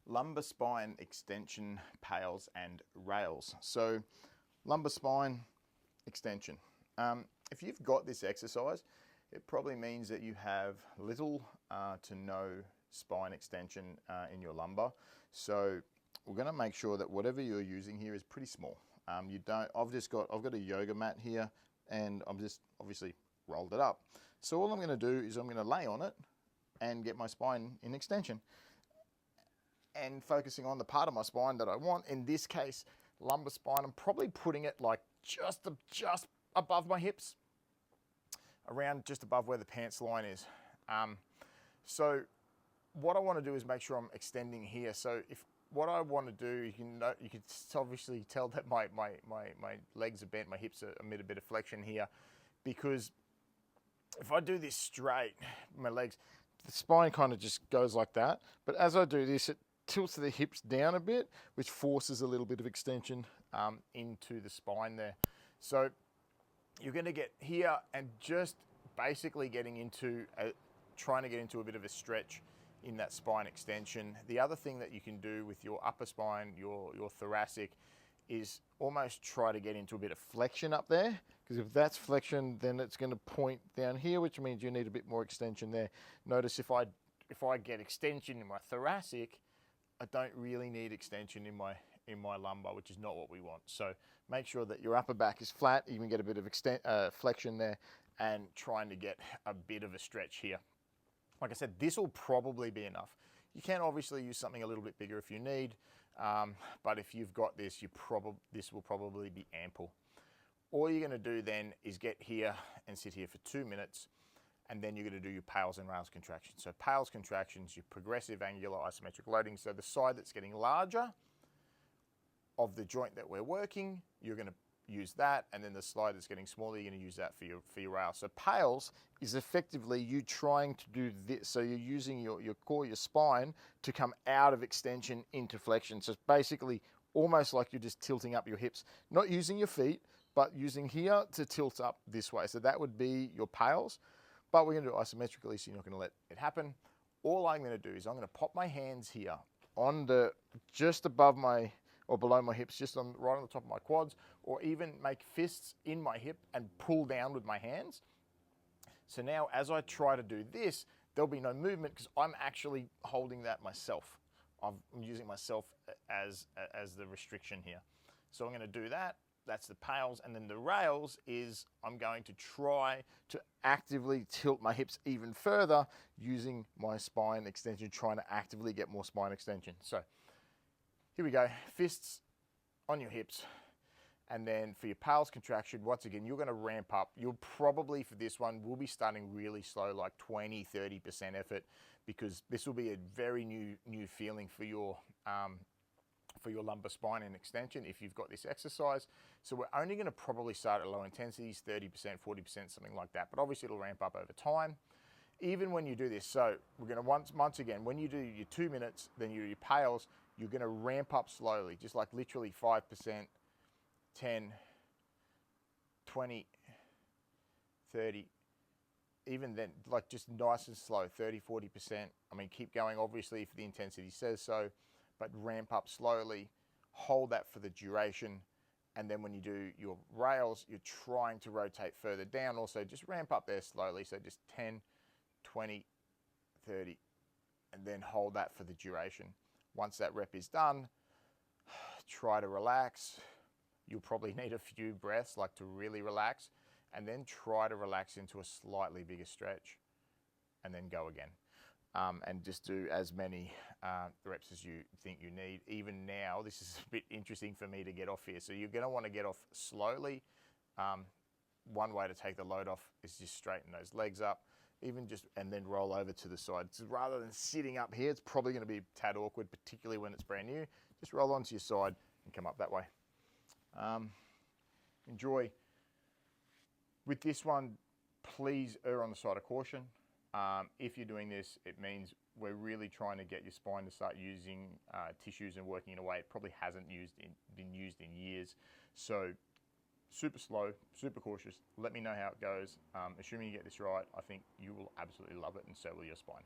lumbar spine extension, PAILs and rails. So lumbar spine extension. If you've got this exercise, it probably means that you have little to no spine extension in your lumbar. So we're going to make sure that whatever you're using here is pretty small. I've got a yoga mat here, and I'm just obviously rolled it up. So all I'm going to do is I'm going to lay on it and get my spine in extension, and focusing on the part of my spine that I want. In this case, lumbar spine. I'm probably putting it like just above my hips, around just above where the pants line is. So what I want to do is make sure I'm extending here. So if what I want to do, you can obviously tell that my legs are bent, my hips are a bit of flexion here, because if I do this straight, my legs, the spine kind of just goes like that. But as I do this, it tilts the hips down a bit, which forces a little bit of extension into the spine there. So you're going to get here and just basically trying to get into a bit of a stretch in that spine extension. The other thing that you can do with your upper spine, your thoracic, is almost try to get into a bit of flexion up there, because if that's flexion, then it's going to point down here, which means you need a bit more extension there. Notice if I get extension in my thoracic, I don't really need extension in my lumbar, which is not what we want. So make sure that your upper back is flat, even get a bit of flexion there, and trying to get a bit of a stretch here. Like I said, this will probably be enough. You can obviously use something a little bit bigger if you need, but if you've got this, this will probably be ample. All you're going to do then is get here and sit here for 2 minutes, and then you're going to do your PAILs and rails contractions. So PAILs contractions, your progressive angular isometric loading. So the side that's getting larger of the joint that we're working, you're going to use that, and then the slide that's getting smaller, you're going to use that for your rail. So PAILs is effectively you trying to do this. So you're using your core, your spine, to come out of extension into flexion. So it's basically almost like you're just tilting up your hips, not using your feet, but using here to tilt up this way. So that would be your PAILs, but we're going to do it isometrically, so you're not going to let it happen. All I'm going to do is I'm going to pop my hands here on just above my, or below my hips, just right on the top of my quads, or even make fists in my hip and pull down with my hands. So now as I try to do this, there'll be no movement because I'm actually holding that myself. I'm using myself as the restriction here. So I'm going to do that. That's the PAILs. And then the rails is I'm going to try to actively tilt my hips even further using my spine extension, trying to actively get more spine extension. So here we go, fists on your hips. And then for your PAILs contraction, once again, you're going to ramp up. You'll probably, for this one, we'll be starting really slow, like 20, 30% effort, because this will be a very new feeling for your lumbar spine and extension if you've got this exercise. So we're only going to probably start at low intensities, 30%, 40%, something like that. But obviously it'll ramp up over time. Even when you do this, so we're going to once again, when you do your 2 minutes, then you do your PAILs, you're going to ramp up slowly, just like literally 5%, 10, 20, 30, even then, like just nice and slow, 30, 40%. I mean, keep going, obviously, if the intensity says so, but ramp up slowly, hold that for the duration. And then when you do your rails, you're trying to rotate further down. Also, just ramp up there slowly. So just 10, 20, 30, and then hold that for the duration. Once that rep is done, try to relax. You'll probably need a few breaths, like to really relax, and then try to relax into a slightly bigger stretch, and then go again. And just do as many reps as you think you need. Even now, this is a bit interesting for me to get off here. So you're going to want to get off slowly. One way to take the load off is just straighten those legs up, and then roll over to the side. So rather than sitting up here, it's probably going to be a tad awkward, particularly when it's brand new. Just roll onto your side and come up that way. Enjoy. With this one, please err on the side of caution. If you're doing this, it means we're really trying to get your spine to start using tissues and working in a way it probably hasn't been used in years. So super slow, super cautious. Let me know how it goes. Assuming you get this right, I think you will absolutely love it, and so will your spine.